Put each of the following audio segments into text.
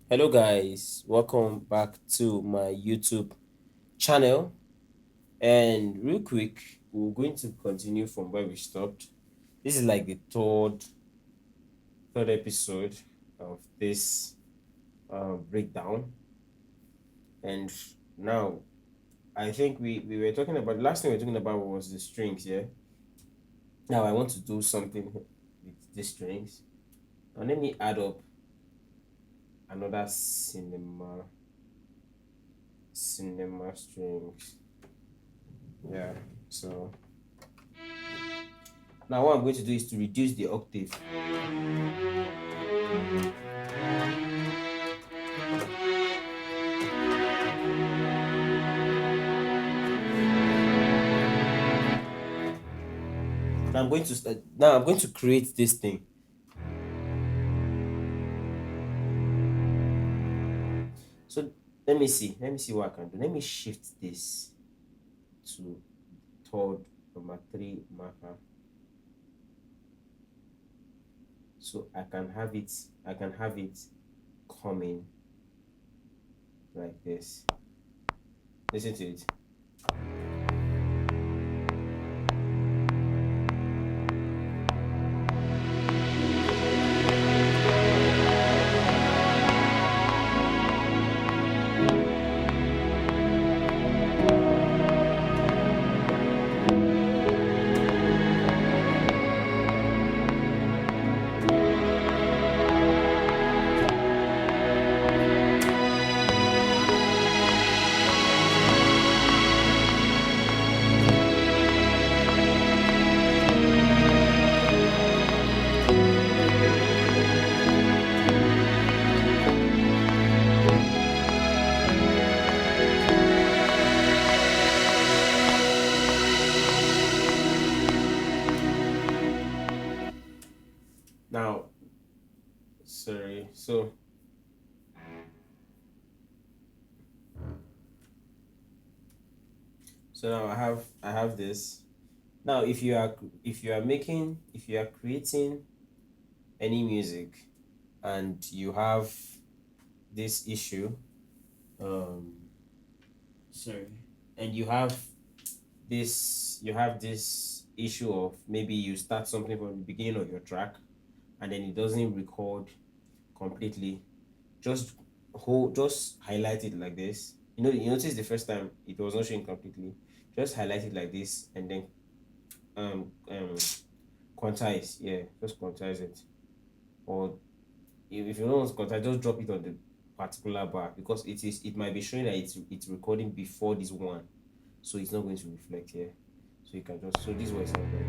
Hello guys, welcome back to my YouTube channel. And real quick, we're going to continue from where we stopped. This is like the third episode of this breakdown. And now I think we were talking about, the last thing we were talking about was the strings, yeah. Now I want to do something with the strings. Now let me add up another cinema strings. Yeah, so now what I'm going to do is to reduce the octave. Now I'm going to create this thing. So let me see what I can do. Let me shift this to third number 3 marker. So I can have it coming like this. Listen to it. Now, sorry. So now I have this. Now, if you are creating any music and you have this issue, um, sorry, and you have this issue of maybe you start something from the beginning of your track and then it doesn't record completely, just just highlight it like this. You notice the first time it was not showing completely. Just highlight it like this and then um um quantize. Yeah, just quantize it. Or if you don't want to quantize, just drop it on the particular bar, because it might be showing that it's recording before this one, so it's not going to reflect here. So you can just, so this is what it sounds like.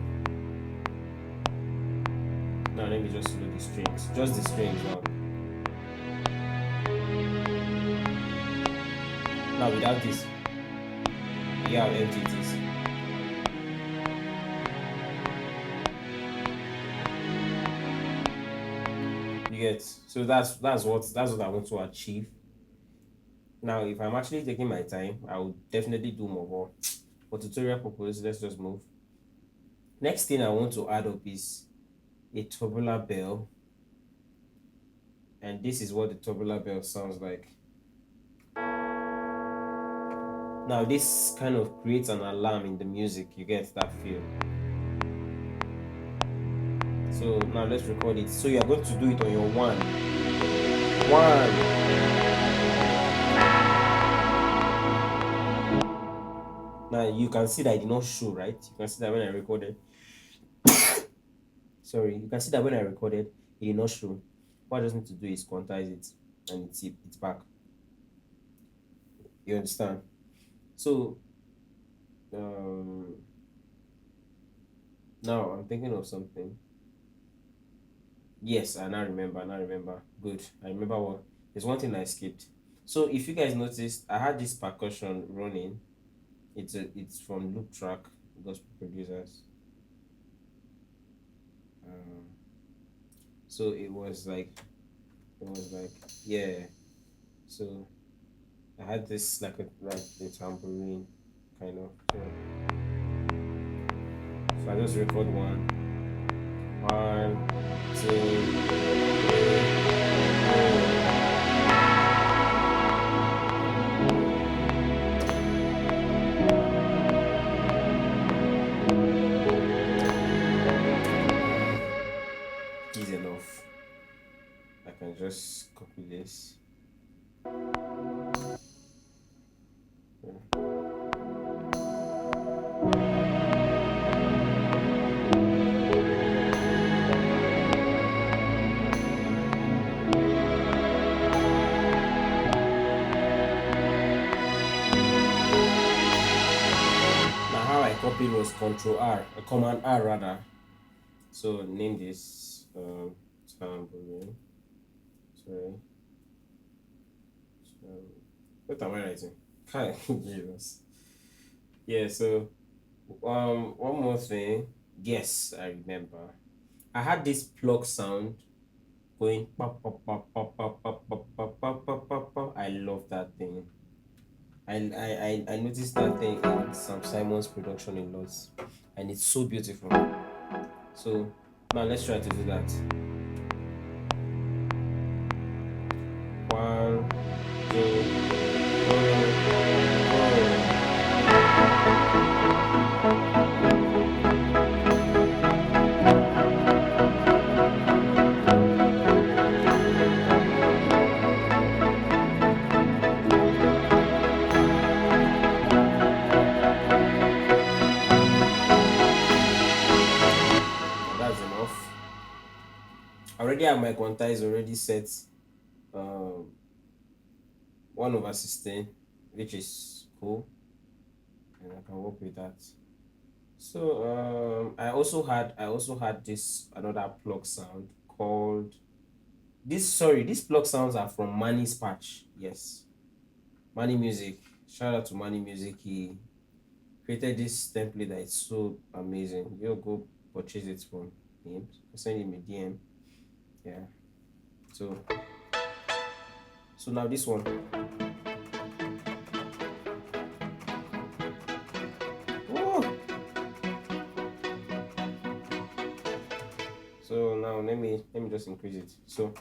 Now let me just load the strings, just the strings now. Now without this, you have empty it is. You get, so that's what I want to achieve. Now if I'm actually taking my time, I will definitely do more, but for tutorial purpose, let's just move. Next thing I want to add up is a tubular bell, and this is what the tubular bell sounds like. Now this kind of creates an alarm in the music. You get that feel. So now let's record it. So you are going to do it on your one. Now you can see that I did not show, right? You can see that when I recorded. Sorry, you can see that when I recorded, it did not show. What I just need to do is quantize it, and it's back. You understand? So now I'm thinking of something. Yes, I now remember. Good. I remember what. There's one thing I skipped. So if you guys noticed, I had this percussion running. It's from loop track, gospel producers. Um, so it was like yeah. So I had this like a tambourine kind of. So I just record one, two, three, four. just copy this. Copy was Control R, Command R rather. So name this tambourine. Sorry. What am I writing? Hi, Jesus. Yeah. So one more thing. Yes, I remember. I had this plug sound going. Pop, pop, pop, pop, pop, pop, pop, pop, pop, pop, pop, pop. I love that thing. I noticed that thing in Sam Simon's production in Lots, and it's so beautiful. So now let's try to do that. 1, 2, 3. That's enough. I already have my quantize already set 1/16, which is cool, and I can work with that. So I also had this another plug sound called this. Sorry, these plug sounds are from Manny's patch. Yes, Manny Music. Shout out to Manny Music. He created this template that is so amazing. You go purchase it from him. Send him a DM. Yeah. So now this one. So now let me just increase it. So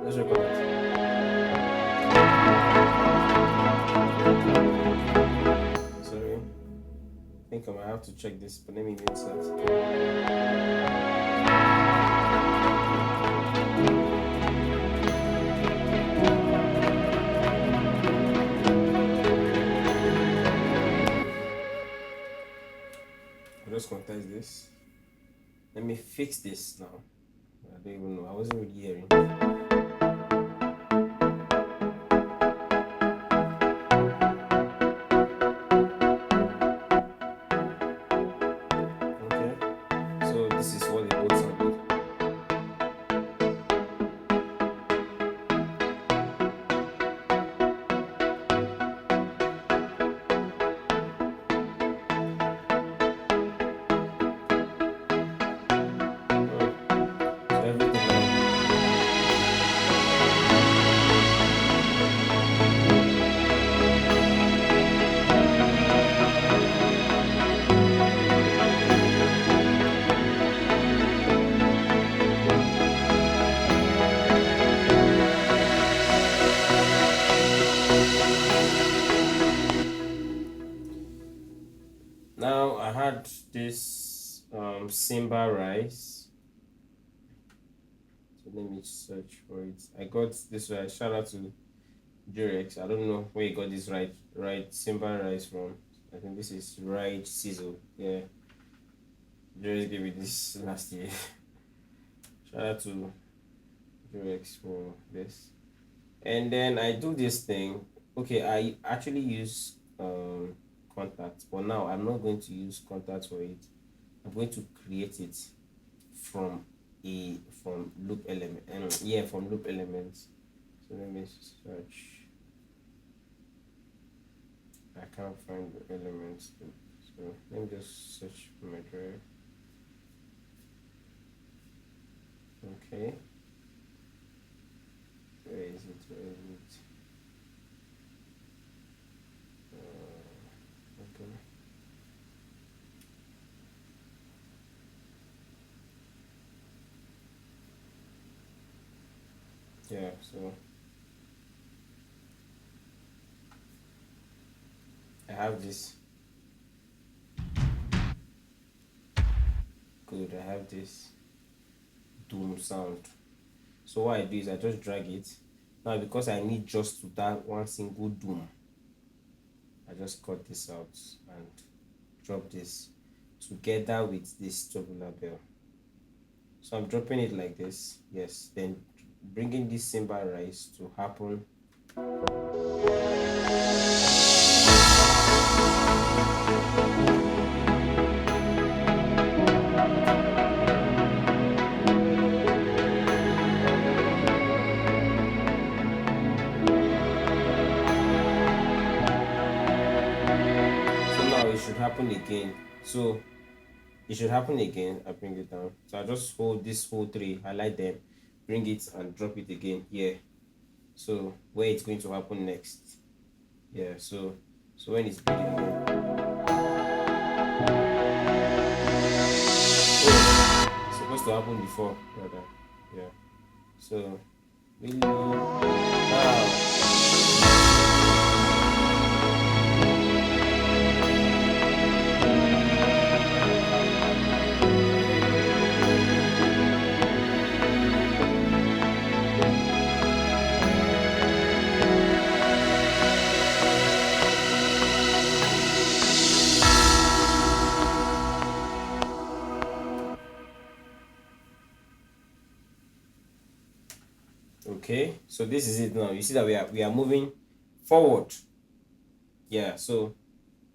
let's record it. Sorry, I think I might have to check this, but let me mute that. Just quantize this. Let me fix this now. I don't even know. I wasn't really hearing. Okay. So this is what the both sounded. Now I had this Simba rice. So let me search for it. I got this rice. Shout out to Durex. I don't know where you got this right Simba rice from. I think this is right sizzle. Yeah. Durex gave me this last year. Shout out to Durex for this. And then I do this thing. Okay, I actually use contact, but now I'm not going to use contact for it. I'm going to create it from loop element, and yeah, from loop elements. So let me search. I can't find the elements, so let me just search for my drive. Okay, where is it? Okay. Yeah, so I have this. Good, I have this doom sound. So what I do is I just drag it. Now because I need just to that one single doom, I just cut this out and drop this together with this tubular bell. So I'm dropping it like this, yes, then bringing this cymbal rise to happen. So now it should happen again. So it should happen again. I bring it down. So I just hold this whole three, highlight them, bring it and drop it again here. So where it's going to happen next. Yeah, so when it's building again. Oh, it's supposed to happen before, rather. Yeah. So really now. Okay, so this is it now. You see that we are moving forward. Yeah, so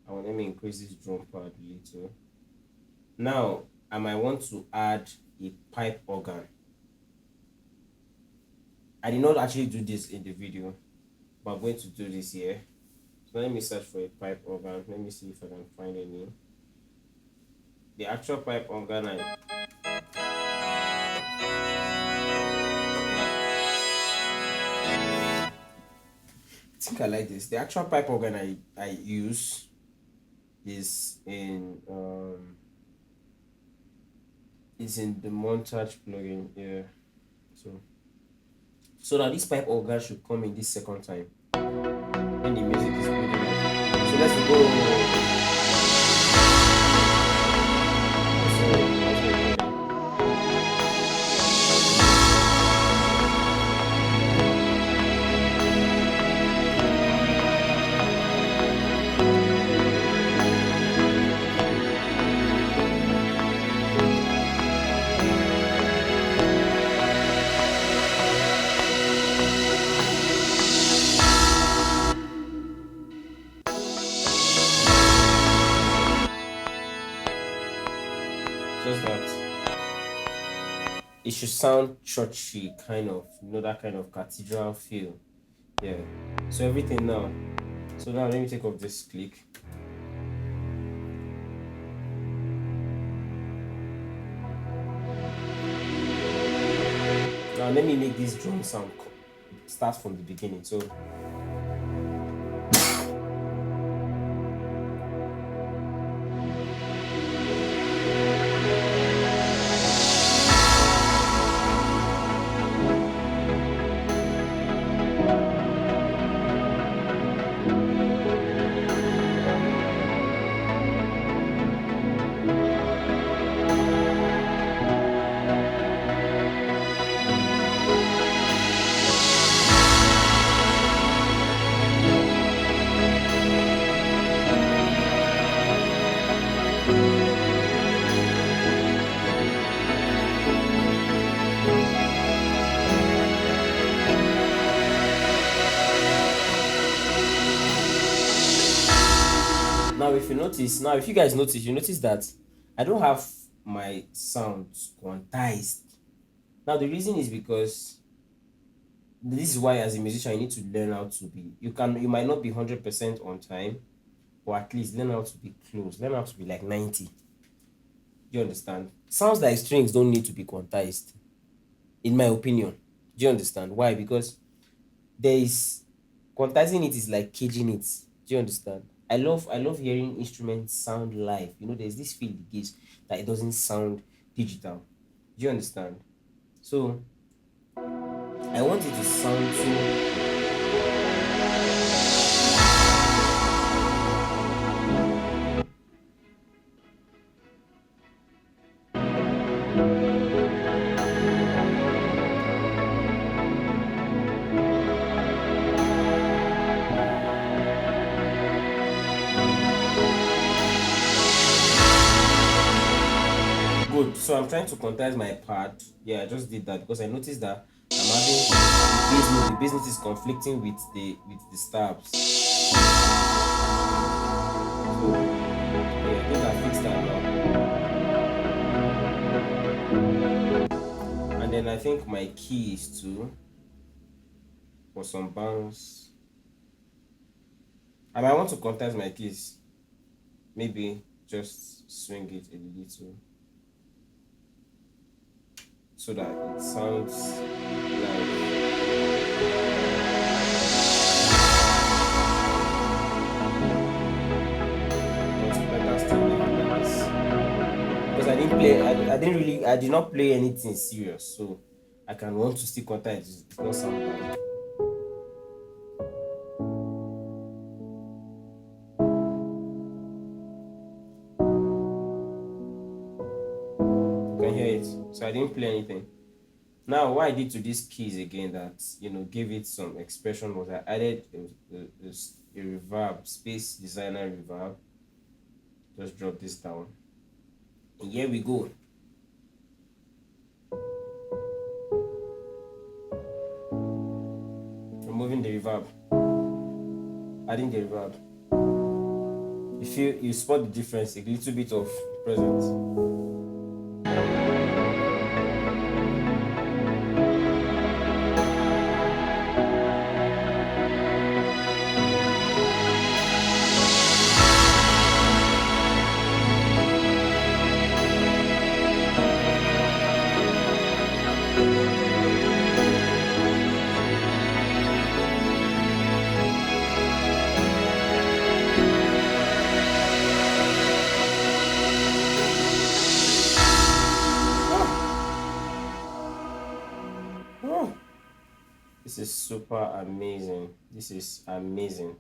let me increase this drum pad a little. Now I might want to add a pipe organ. I did not actually do this in the video, but I'm going to do this here. So let me search for a pipe organ. Let me see if I can find any. The actual pipe organ I think I like this. The actual pipe organ I use is in the montage plugin. Yeah. So now this pipe organ should come in this second time when the music is building up. So let's go. Just that it should sound churchy, kind of, that kind of cathedral feel. Yeah. So everything now. So now let me take off this click. Now let me make this drum sound start from the beginning. So if you guys notice, you notice that I don't have my sounds quantized. Now the reason is because this is why as a musician you need to learn how to be. You might not be 100% on time, but at least learn how to be close. Learn how to be like 90. Do you understand? Sounds like strings don't need to be quantized, in my opinion. Do you understand why? Because quantizing it is like caging it. Do you understand? I love hearing instruments sound live. There's this feel it gives that it doesn't sound digital. Do you understand? So I want it to sound so. Good. So I'm trying to quantize my part. Yeah, I just did that because I noticed that I'm having the bass note is conflicting with the stabs. So yeah, I think I fixed that now. And then I think my key is to for some bounce. And I want to quantize my keys. Maybe just swing it a little so that it sounds like it's better still leave it like this. Because I did not play anything serious, so I can want to still quantize it. It's not sound bad. You can hear it. So I didn't play anything. Now, what I did to these keys again that gave it some expression was I added a reverb, space designer reverb. Just drop this down. And here we go. Removing the reverb. Adding the reverb. You spot the difference, a little bit of presence. This is super amazing. This is amazing.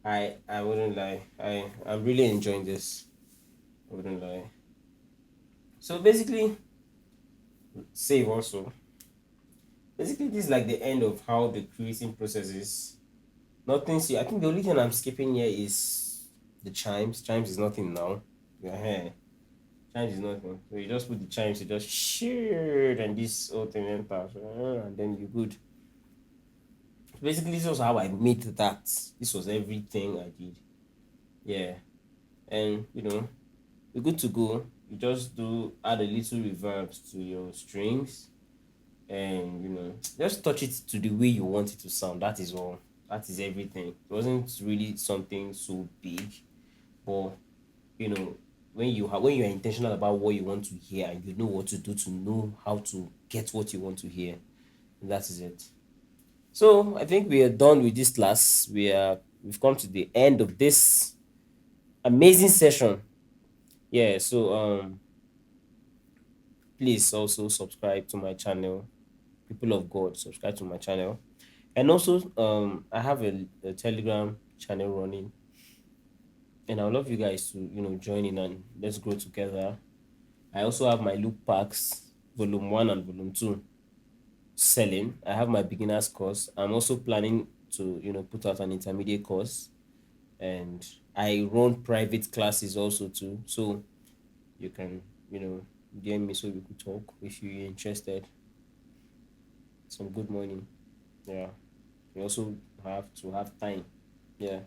I wouldn't lie. I'm really enjoying this. I wouldn't lie. So basically, save also. Basically, this is like the end of how the creating process is. Nothing. See, I think the only thing I'm skipping here is the chimes. Chimes is nothing now. Yeah, chimes is nothing. So you just put the chimes. You just shoot, and this whole thing enters, and then you're good. Basically, this was how I made that. This was everything I did. Yeah, and we're good to go. You just add a little reverbs to your strings, and just touch it to the way you want it to sound. That is all. That is everything. It wasn't really something so big, but when you're intentional about what you want to hear and you know what to do to know how to get what you want to hear, that is it. So I think we are done with this class. We've come to the end of this amazing session. Yeah, so please also subscribe to my channel. People of God, subscribe to my channel. And also I have a Telegram channel running. And I would love you guys to join in and let's grow together. I also have my loop packs, volume 1 and volume 2 selling. I have my beginners course. I'm also planning to put out an intermediate course, and I run private classes also too. So you can DM me so we could talk if you're interested. Some good money. Yeah. You also have to have time. Yeah.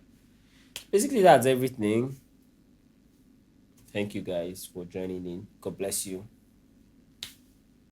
Basically that's everything. Thank you guys for joining in. God bless you.